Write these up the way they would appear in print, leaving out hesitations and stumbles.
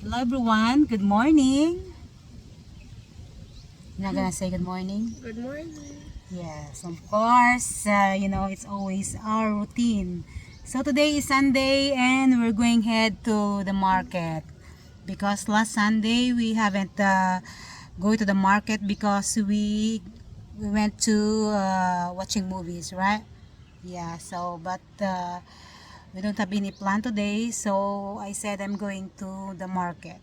Hello everyone, good morning. You're not gonna say good morning? Good morning. Yes, of course. It's always our routine. So today is Sunday and we're going head to the market because last Sunday we haven't go to the market because we went to watching movies, right? Yeah. But we don't have any plan today, so I said I'm going to the market.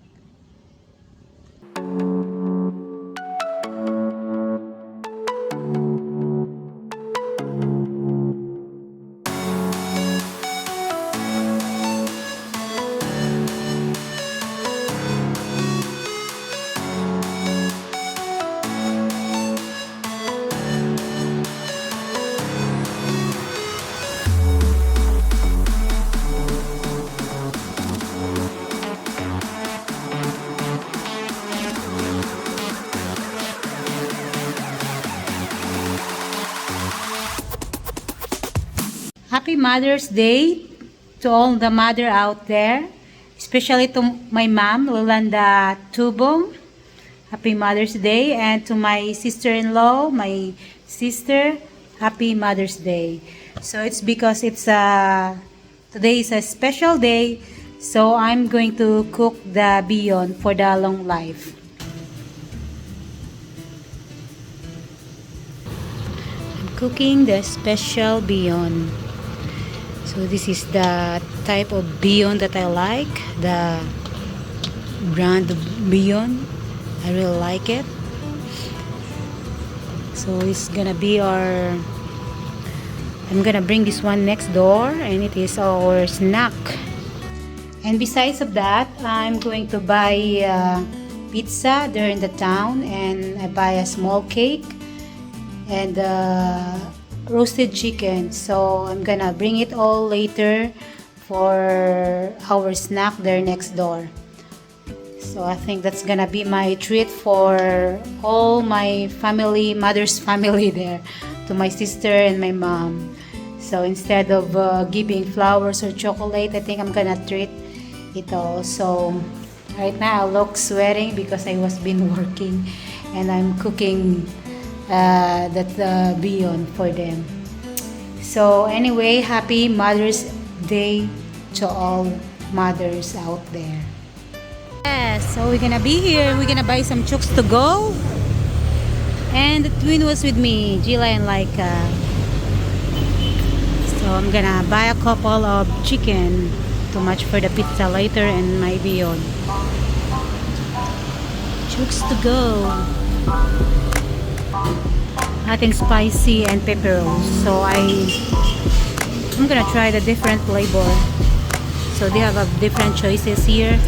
Happy Mother's Day to all the mother out there, especially to my mom, Lolanda Tubong. Happy Mother's Day. And to my sister-in-law, my sister, Happy Mother's Day. So it's because today is a special day, so I'm going to cook the beyond for the long life. I'm cooking the special beyond. So this is the type of beyond that I like, the brand of beyond. I really like it. So it's gonna be I'm gonna bring this one next door and it is our snack. And besides of that, I'm going to buy pizza there in the town, and I buy a small cake and roasted chicken. So I'm gonna bring it all later for our snack there next door. So I think that's gonna be my treat for all my family, mother's family there, to my sister and my mom. So instead of giving flowers or chocolate, I think I'm gonna treat it all. So right now I look sweating because I was been working and I'm cooking that beyond for them. So anyway, happy Mother's Day to all mothers out there. Yes, so we're gonna be here. We're gonna buy some chooks to go. And the twin was with me, Gila and Laika. So I'm gonna buy a couple of chicken to match for the pizza later and my beyond. Chooks to go. Hot and spicy and pepper rolls. So I'm gonna try the different flavor. So they have different choices here.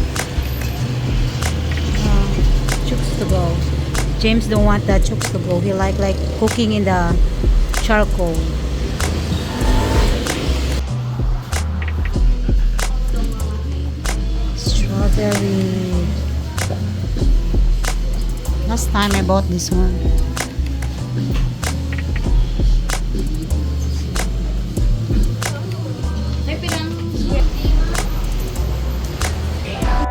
Chooks to go. James don't want the chooks to go. He like cooking in the charcoal. Strawberry. Last time I bought this one.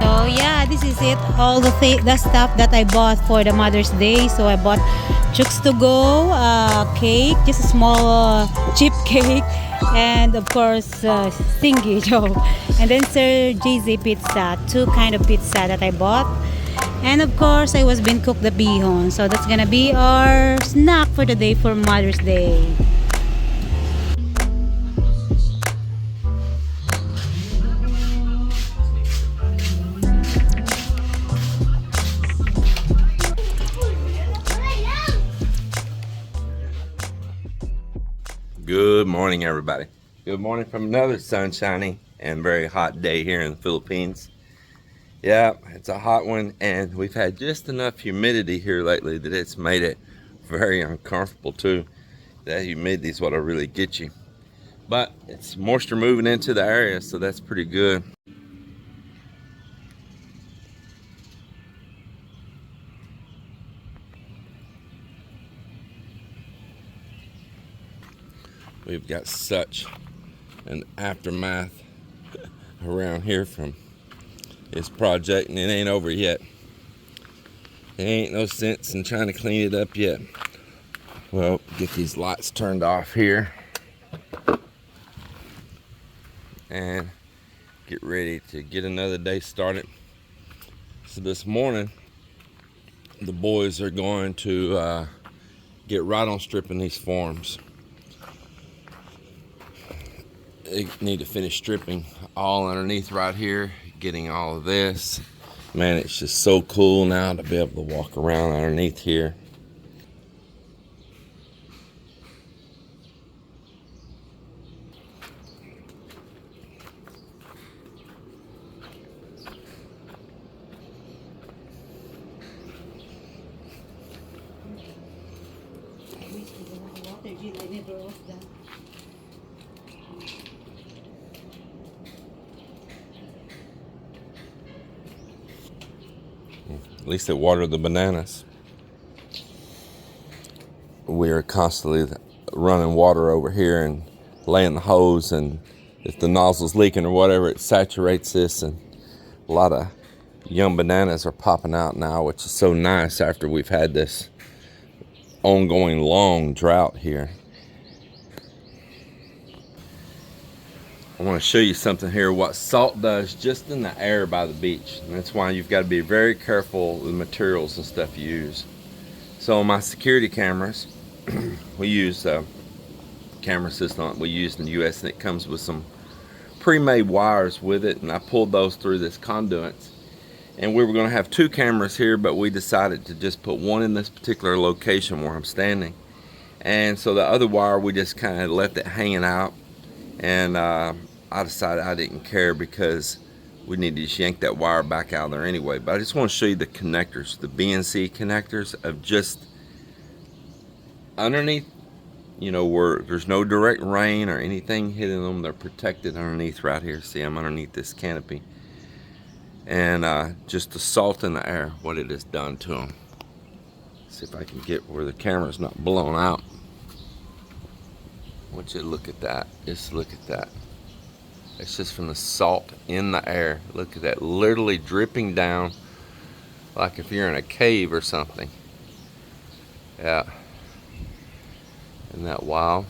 So yeah, this is it. All the stuff that I bought for the Mother's Day. So I bought chooks to go, cake, just a small cheap cake, and of course stingy Joe. And then Sir JZ pizza, two kind of pizza that I bought. And of course I was been cooked the bihon. So that's gonna be our snack for the day for Mother's Day. Good morning, everybody. Good morning from another sunshiny and very hot day here in the Philippines. Yeah, it's a hot one, and we've had just enough humidity here lately that it's made it very uncomfortable too. That humidity is what'll really get you. But it's moisture moving into the area, so that's pretty good. We've got such an aftermath around here from this project, and it ain't over yet. There ain't no sense in trying to clean it up yet. Well, get these lights turned off here and get ready to get another day started. So this morning, the boys are going to get right on stripping these forms. They need to finish stripping all underneath right here, getting all of this. Man, it's just so cool now to be able to walk around underneath here. At least it watered the bananas. We are constantly running water over here and laying the hose, and if the nozzle's leaking or whatever, it saturates this, and a lot of young bananas are popping out now, which is so nice after we've had this ongoing long drought here. I want to show you something here, what salt does just in the air by the beach. And that's why you've got to be very careful with the materials and stuff you use. So my security cameras, we use a camera system we used in the US, and it comes with some pre-made wires with it, and I pulled those through this conduit. And we were going to have two cameras here, but we decided to just put one in this particular location where I'm standing. And so the other wire, we just kind of left it hanging out. And I decided I didn't care because we need to just yank that wire back out of there anyway. But I just want to show you the connectors, the BNC connectors of just underneath, you know, where there's no direct rain or anything hitting them. They're protected underneath right here. See, I'm underneath this canopy. And just the salt in the air, what it has done to them. See if I can get where the camera's not blown out. I want you to look at that. Just look at that. It's just from the salt in the air. Look at that, literally dripping down like if you're in a cave or something. Yeah. Isn't that wild?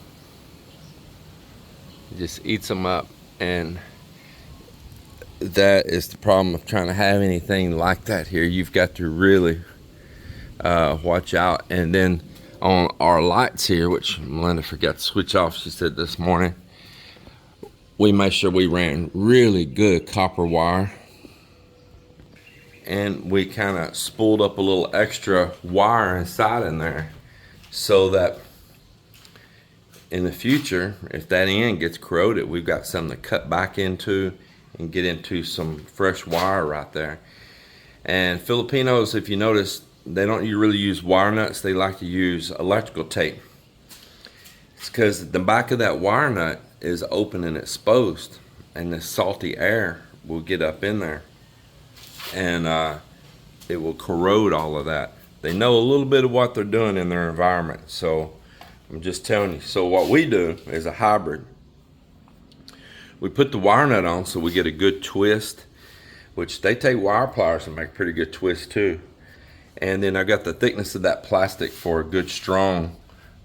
It just eats them up, and that is the problem of trying to have anything like that here. You've got to really watch out. And then on our lights here, which Melinda forgot to switch off, she said this morning, we made sure we ran really good copper wire, and we kind of spooled up a little extra wire inside in there so that in the future, if that end gets corroded, we've got something to cut back into and get into some fresh wire right there. And Filipinos, if you notice, they don't really use wire nuts. They like to use electrical tape. It's because the back of that wire nut is open and exposed, and the salty air will get up in there, and it will corrode all of that. They know a little bit of what they're doing in their environment, so I'm just telling you. So what we do is a hybrid. We put the wire nut on so we get a good twist, which they take wire pliers and make a pretty good twist too. And then I got the thickness of that plastic for a good strong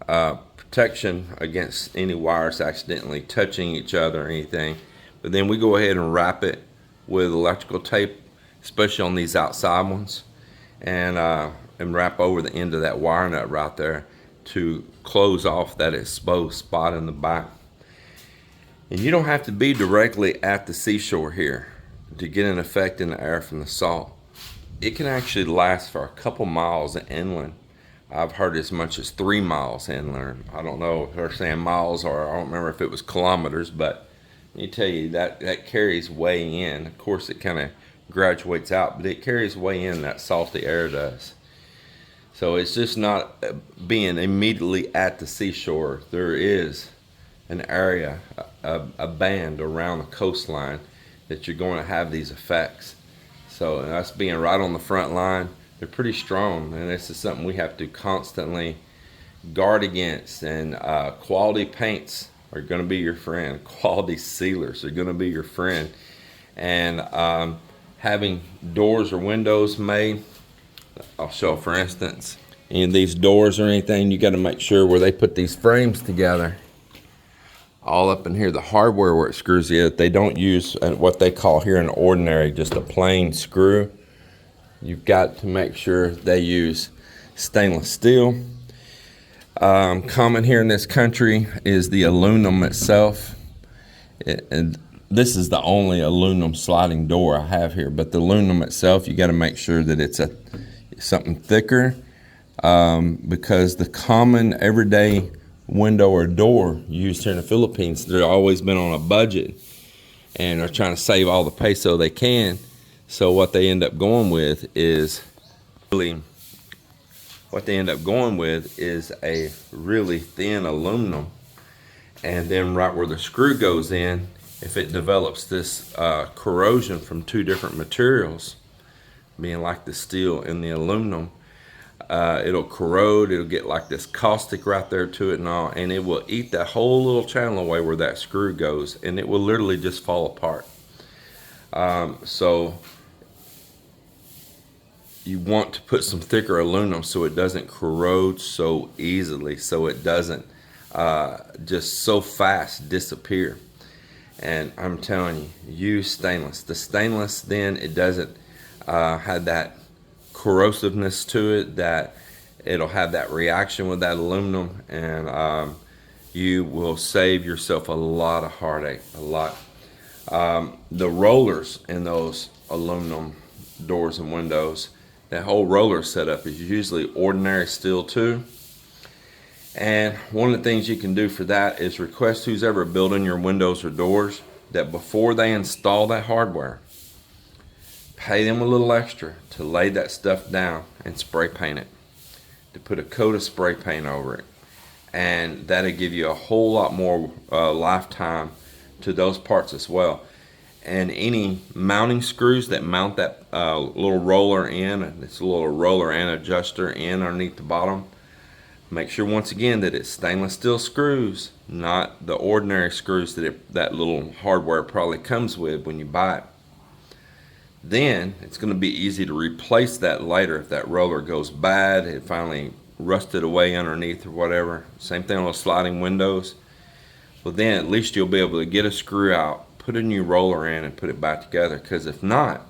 protection against any wires accidentally touching each other or anything. But then we go ahead and wrap it with electrical tape, especially on these outside ones, and wrap over the end of that wire nut right there to close off that exposed spot in the back. And you don't have to be directly at the seashore here to get an effect in the air from the salt. It can actually last for a couple miles inland. I've heard as much as 3 miles inland. I don't know if they're saying miles, or I don't remember if it was kilometers, but let me tell you, that carries way in. Of course, it kind of graduates out, but it carries way in, that salty air does. So it's just not being immediately at the seashore. There is an area, a band around the coastline that you're going to have these effects. So us being right on the front line, they're pretty strong, and this is something we have to constantly guard against. And quality paints are going to be your friend. Quality sealers are going to be your friend. And having doors or windows made. I'll show, for instance, any of these doors or anything, you got to make sure where they put these frames together, all up in here, the hardware where it screws in, they don't use what they call here an ordinary, just a plain screw. You've got to make sure they use stainless steel. Common here in this country is the aluminum itself. And this is the only aluminum sliding door I have here, but the aluminum itself, you got to make sure that it's something thicker, because the common everyday window or door used here in the Philippines, they've always been on a budget and are trying to save all the peso they can. So what they end up going with is a really thin aluminum, and then right where the screw goes in, if it develops this corrosion from two different materials, being like the steel and the aluminum, it'll corrode, it'll get like this caustic right there to it and all, and it will eat that whole little channel away where that screw goes, and it will literally just fall apart. So you want to put some thicker aluminum so it doesn't corrode so easily, so it doesn't just so fast disappear. And I'm telling you, use stainless. The stainless, then it doesn't have that corrosiveness to it, that it'll have that reaction with that aluminum, and you will save yourself a lot of heartache, a lot. The rollers in those aluminum doors and windows, that whole roller setup is usually ordinary steel too. And one of the things you can do for that is request who's ever building your windows or doors that before they install that hardware, pay them a little extra to lay that stuff down and spray paint it, to put a coat of spray paint over it. And that'll give you a whole lot more lifetime to those parts as well. And any mounting screws that mount that little roller in, this little roller and adjuster in underneath the bottom, make sure once again that it's stainless steel screws, not the ordinary screws that little hardware probably comes with when you buy it. Then it's going to be easy to replace that later if that roller goes bad, it finally rusted away underneath or whatever. Same thing on those sliding windows. Well, then at least you'll be able to get a screw out, put a new roller in, and put it back together. Because if not,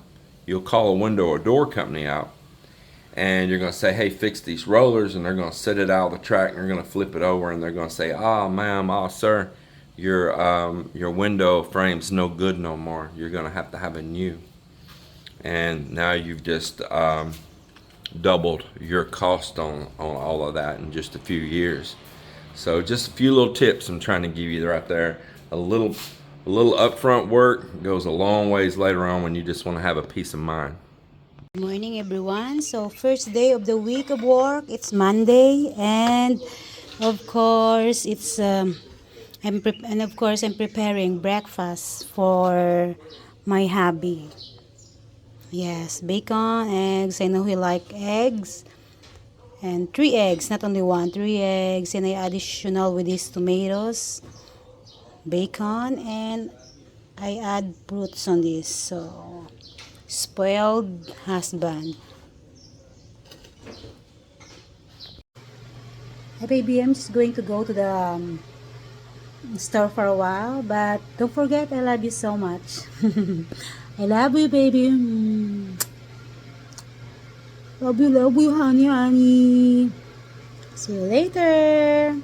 you'll call a window or door company out, and you're going to say, hey, fix these rollers, and they're going to set it out of the track, and they're going to flip it over, and they're going to say, oh, ma'am, oh, sir, your window frame's no good no more. You're going to have a new. And now you've just doubled your cost on all of that in just a few years. So just a few little tips I'm trying to give you right there. A little upfront work goes a long ways later on when you just want to have a peace of mind. Good morning, everyone. So first day of the week of work, it's Monday, and of course it's I'm preparing breakfast for my hubby. Yes, bacon, eggs. I know he like eggs, and 3 eggs, not only 1, 3 eggs, and I additional with these tomatoes, bacon, and I add fruits on this. So spoiled husband. Hey baby, I'm just going to go to the store for a while, but don't forget I love you so much. I love you, baby. Love you, honey, honey. See you later.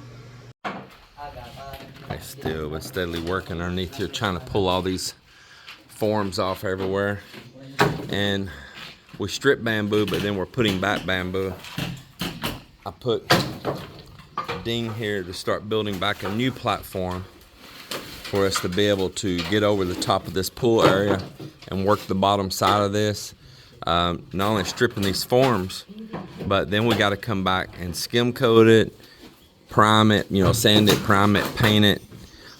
I still been steadily working underneath here, trying to pull all these forms off everywhere. And we strip bamboo, but then we're putting back bamboo. I put a ding here to start building back a new platform for us to be able to get over the top of this pool area and work the bottom side of this. Not only stripping these forms, but then we got to come back and skim coat it, prime it, sand it, prime it, paint it,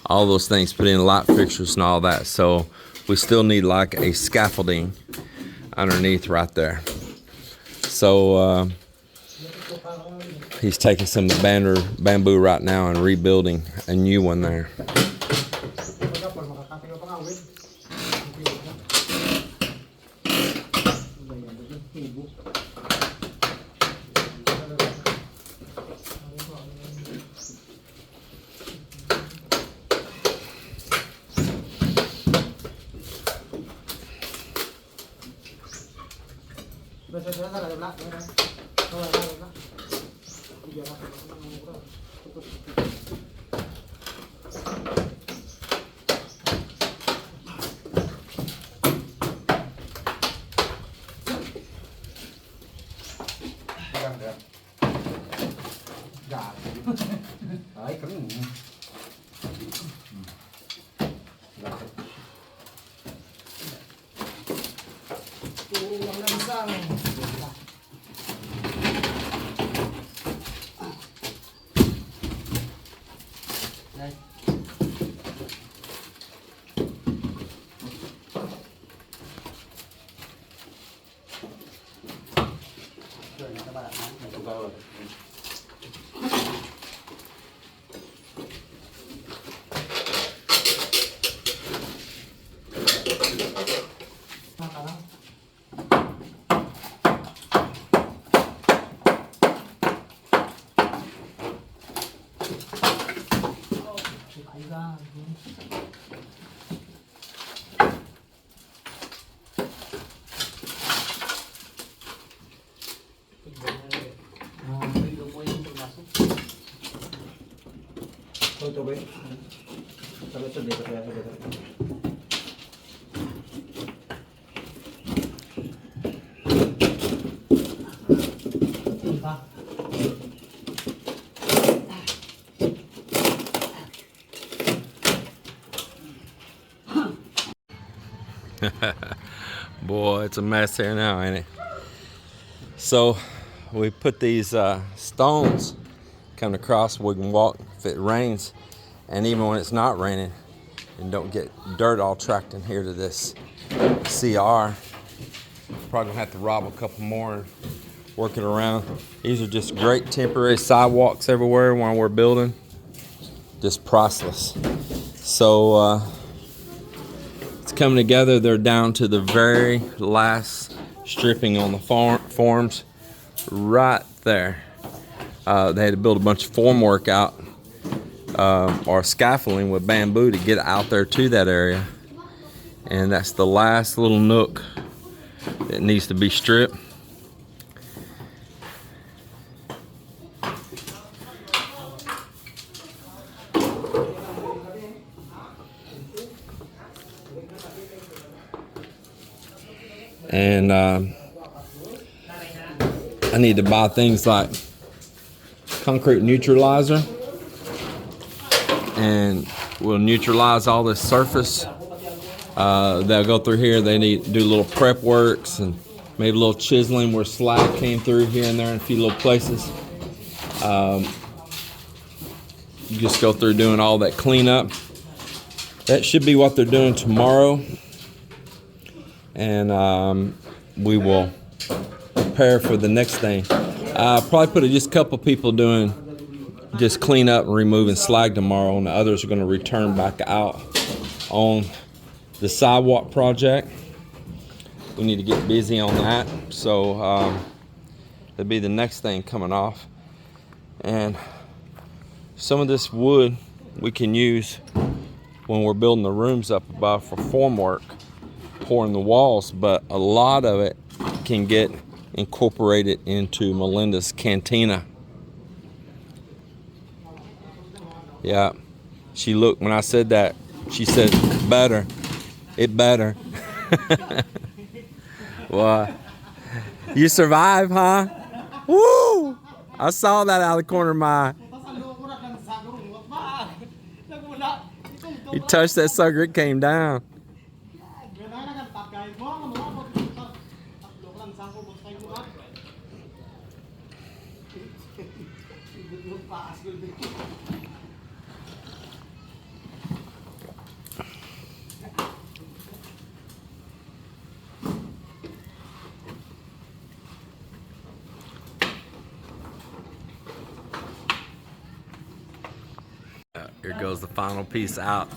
all those things, put in light fixtures and all that. So we still need like a scaffolding underneath right there. So he's taking some bamboo right now and rebuilding a new one there. Đấy, cắm nhìn. Đây. Rồi các bạn ạ. Thôi tôi biết. Tôi biết tôi đi tôi biết. Boy, it's a mess here now, ain't it? So we put these stones coming across where we can walk if it rains, and even when it's not raining, and don't get dirt all tracked in here to this CR. Probably gonna have to rob a couple more and work it around. These are just great temporary sidewalks everywhere while we're building. Just priceless. So it's coming together. They're down to the very last stripping on the forms right there. They had to build a bunch of formwork out or scaffolding with bamboo to get out there to that area, and that's the last little nook that needs to be stripped. And I need to buy things like concrete neutralizer, and we'll neutralize all this surface. They'll go through here. They need to do little prep works and maybe a little chiseling where slag came through here and there in a few little places. You just go through doing all that cleanup. That should be what they're doing tomorrow. And we will prepare for the next thing. Probably put just a couple people doing just clean up and removing slag tomorrow, and the others are going to return back out on the sidewalk project. We need to get busy on that. So that'll be the next thing coming off. And some of this wood we can use when we're building the rooms up above for formwork, pouring the walls, but a lot of it can get incorporated into Melinda's cantina. Yeah, she looked, when I said that, she said, better, it better. Well, you survived, huh? Woo! I saw that out of the corner of my eye. You touched that sucker, it came down. Here goes the final piece out.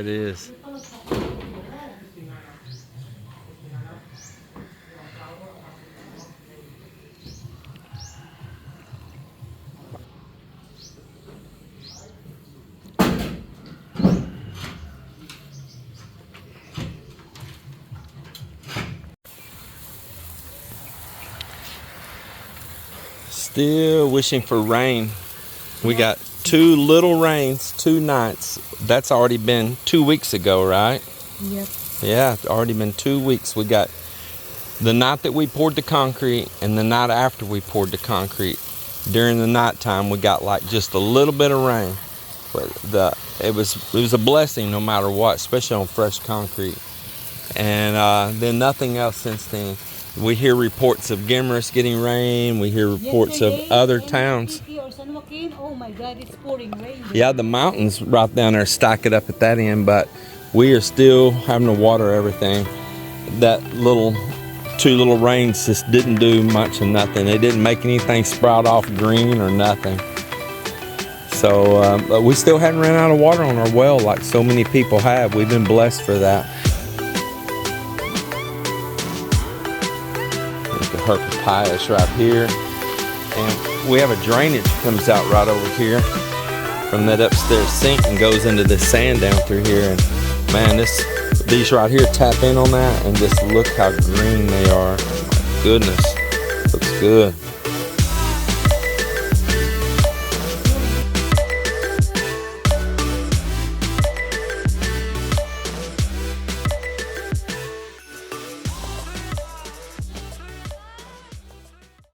it is. Still wishing for rain. We got 2 little rains, 2 nights. That's already been 2 weeks ago, right? Yep. Yeah, it's already been 2 weeks. We got the night that we poured the concrete and the night after we poured the concrete. During the nighttime, we got like just a little bit of rain. But it was a blessing no matter what, especially on fresh concrete. And then nothing else since then. We hear reports of Gimmerus getting rain. We hear reports of other towns. Oh my God, it's pouring rain. Yeah, the mountains right down there stack it up at that end, but we are still having to water everything. That 2 little rains just didn't do much of nothing. They didn't make anything sprout off green or nothing. So, but we still hadn't ran out of water on our well like so many people have. We've been blessed for that. Her papayas right here, and we have a drainage that comes out right over here from that upstairs sink and goes into the sand down through here. And man, these right here tap in on that, and just look how green they are. Oh my goodness, looks good.